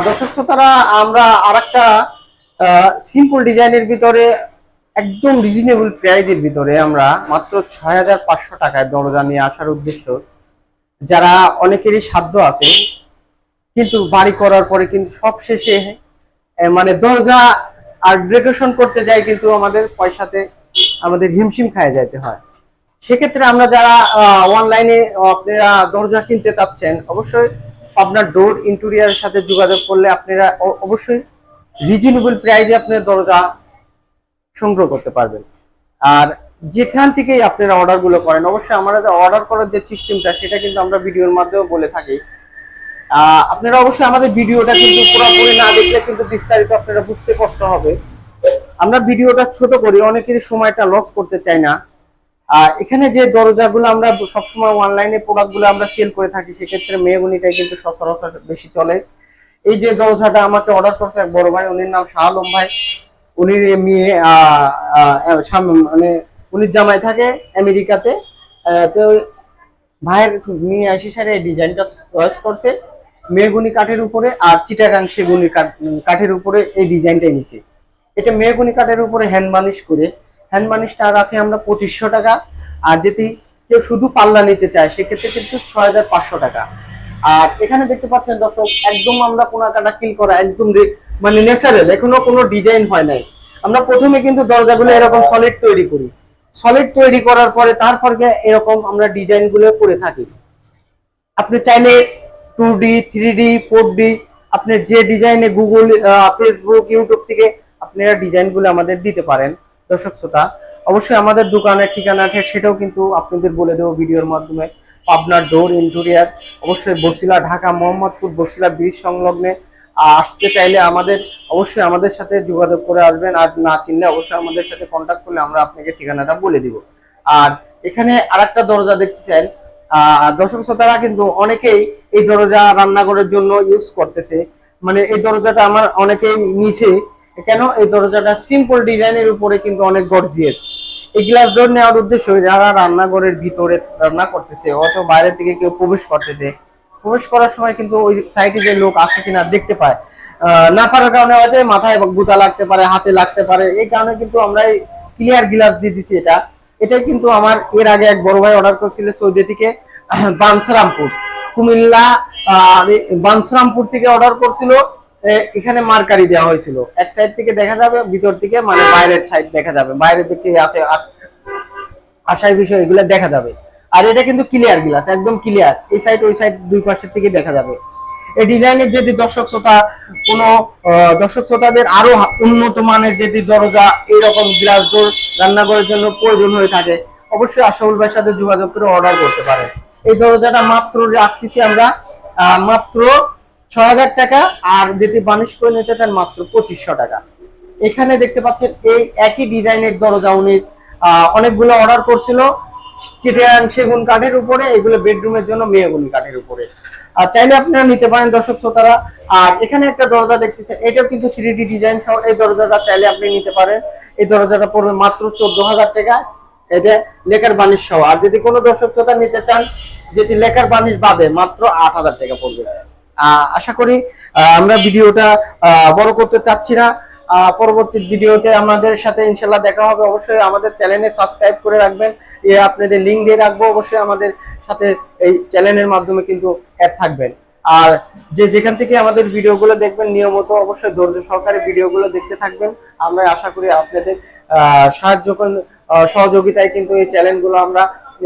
দর্শক শ্রোতারা, আমরা আরেকটা সিম্পল ডিজাইনের ভিতরে একদম রিজনেবল প্রাইজের ভিতরে আমরা মাত্র 6500 টাকায় দরজা নিয়ে আসার উদ্দেশ্য। যারা অনেকেরই সাধ্য আছে কিন্তু বাড়ি করার পরে কিন্তু সব শেষে মানে দরজা আর ডেকোরেশন করতে যাই কিন্তু আমাদের পয়সাতে আমাদের হিমশিম খায় যাইতে হয়। সেক্ষেত্রে আমরা যারা অনলাইনে আপনারা দরজা কিনতে চাচ্ছেন, অবশ্যই আপনার ডোর ইন্টেরিয়রের সাথে যোগাযোগ করলে আপনারা অবশ্যই রিজনেবল প্রাইসে আপনার দরজা সংগ্রহ করতে পারবেন। আর যেখান থেকেই আপনারা অর্ডারগুলো করেন, অবশ্যই আমাদের অর্ডার করার যে সিস্টেমটা সেটা কিন্তু আমরা ভিডিওর মাধ্যমে বলে থাকি। আপনারা অবশ্যই আমাদের ভিডিওটা কিন্তু পুরোপুরি না দেখলে কিন্তু বিস্তারিত আপনারা বুঝতে কষ্ট হবে। আমরা ভিডিওটা ছোট করি, অনেকেরই সময়টা লস করতে চাই না। এখানে যে দরজাগুলো আমরা সবসময় অনলাইনে প্রোডাক্টগুলো আমরা সেল করে থাকি, সেক্ষেত্রে মেহগনিটাই কিন্তু সচরাচর বেশি চলে। এই যে দরজাটা আমাকে অর্ডার করছে এক বড় ভাই, উনির নাম শাহ আলম ভাই। উনি মেয়ে মানে উনি জামাই থাকে আমেরিকাতে। তো ভাইয়ের নিয়ে আসি সারে এই ডিজাইনটা চয়েস করছে মেহগনি কাঠের উপরে আর চিটাগাং সেগুনি কাঠের উপরে এই ডিজাইনটাই নিছে। এটা মেহগনি কাঠের উপরে হ্যান্ড বার্নিশ করে, হ্যান্ড বার্নিশটা রাখে আমরা 2500 টাকা। আর যদি কেউ শুধু পাল্লা নিতে চায় সেক্ষেত্রে কিন্তু 6500 টাকা। আর এখানে দেখতে পাচ্ছেন দর্শক, একদম আমরা কোনা কাটা কিল করা, একদম মানে ন্যাচারাল, এখনো কোনো ডিজাইন হয় নাই। আমরা প্রথমে কিন্তু দরজাগুলো এরকম সলিড তৈরি করি, সলিড তৈরি করার পরে তারপর এরকম আমরা ডিজাইন গুলো করে থাকি। আপনি চাইলে 2D 3D 4D আপনি যে ডিজাইনে গুগল ফেসবুক ইউটিউব থেকে আপনারা ডিজাইনগুলো আমাদের দিতে পারেন। দর্শক শ্রোতা, অবশ্যই আমাদের দোকানের ঠিকানা সেটাও কিন্তু আপনাদের বলে দেবো ভিডিওর মাধ্যমে। পাবনার ডোর ইন্টেরিয়র, অবশ্যই বসিলা ঢাকা মোহাম্মদপুর বসিলা ব্রিজ সংলগ্নে। আসতে চাইলে অবশ্যই আমাদের সাথে যোগাযোগ করে আসবেন। আর না চিনলে অবশ্যই আমাদের সাথে কন্ট্যাক্ট করলে আমরা আপনাকে ঠিকানাটা বলে দিব। আর এখানে আরেকটা দরজা দেখতেছেন দর্শক শ্রোতারা, কিন্তু অনেকেই এই দরজা রান্নাঘরের জন্য ইউজ করতেছে। মানে এই দরজাটা আমার অনেকেই নিছে কেন, এই দরজাটা সিম্পল ডিজাইনের উপরে কিন্তু অনেক গর্জিয়াস। এই গ্লাস ডোর নেওয়ার উদ্দেশ্য যারা রান্নাঘরের ভিতরে রান্না করতেছে অথবা বাইরে থেকে কেউ প্রবেশ করতেছে, প্রবেশ করার সময় কিন্তু ওই সাইডে যে লোক আছে কিনা দেখতে পায়, না পারার কারণে হয়তো মাথায় গুতা লাগতে পারে, হাতে লাগতে পারে। এই কারণে কিন্তু আমরা ক্লিয়ার গ্লাস দিয়ে দিচ্ছি। এটাই কিন্তু আমার এর আগে এক বড় ভাই অর্ডার করছিল সৌদি থেকে, বানসারামপুর কুমিল্লা বানসারামপুর থেকে অর্ডার করছিল। এখানে মার্কারি দেওয়া হয়েছিল, এক সাইড থেকে দেখা যাবে, ভিতর থেকে মানে বাইরের সাইড দেখা যাবে, বাইরে থেকে আছে আশার বিষয় এগুলো দেখা যাবে। আর এটা কিন্তু ক্লিয়ার গ্লাস, একদম ক্লিয়ার, এই সাইড ওই সাইড দুই পাশের থেকে দেখা যাবে। এই ডিজাইনের যদি দর্শক শ্রোতাদের আরো উন্নত মানের যদি দরজা এইরকম গ্লাস ডোর রান্নাঘরের জন্য প্রয়োজন হয়ে থাকে, অবশ্যই আশাউল ভাইয়ের সাথে যোগাযোগ করে অর্ডার করতে পারেন। এই দরজাটা মাত্র রাখতেছি আমরা মাত্র 6000 টাকা। আর যদি বানিশ করে নিতে চান মাত্র 2500 টাকা। এখানে দেখতে পাচ্ছেন এই একই ডিজাইনের দরজা উনি অনেকগুলো অর্ডার করছিল চিটাগাং সেগুন কাঠের উপরে, এগুলো বেডরুমের জন্য মেহগনি কাঠের উপরে। আর চাইলে আপনারা নিতে পারেন দর্শক শ্রোতারা। আর এখানে একটা দরজা দেখতেছেন, এটাও কিন্তু 3D ডিজাইন সহ, এই দরজাটা চাইলে আপনি নিতে পারেন। এই দরজাটা পড়বে মাত্র 14000 টাকা, এটা লেকার বানিশ সহ। আর যদি কোনো দর্শক শ্রোতা নিতে চান যেটি লেকার বানিশ বাদে, মাত্র 8000 টাকা পড়বে। আশা করি আমরা ভিডিওটা বড় করতে চাচ্ছি না। পরবর্তী ভিডিওতে আমাদের সাথে ইনশাল্লাহ দেখা হবে। অবশ্যই আমাদের চ্যানেলে সাবস্ক্রাইব করে রাখবেন, আপনাদের লিঙ্ক দিয়ে রাখবো। অবশ্যই আমাদের সাথে এই চ্যানেলের মাধ্যমে কিন্তু অ্যাড থাকবেন। আর যেখান থেকে আমাদের ভিডিওগুলো দেখবেন নিয়মিত, অবশ্যই ধৈর্য সহকারে ভিডিওগুলো দেখতে থাকবেন। আমরা আশা করি আপনাদের সহযোগিতায় কিন্তু এই চ্যানেলগুলো আমরা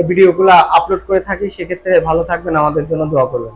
ভিডিওগুলো আপলোড করে থাকি। সেক্ষেত্রে ভালো থাকবেন, আমাদের জন্য দোয়া করবেন।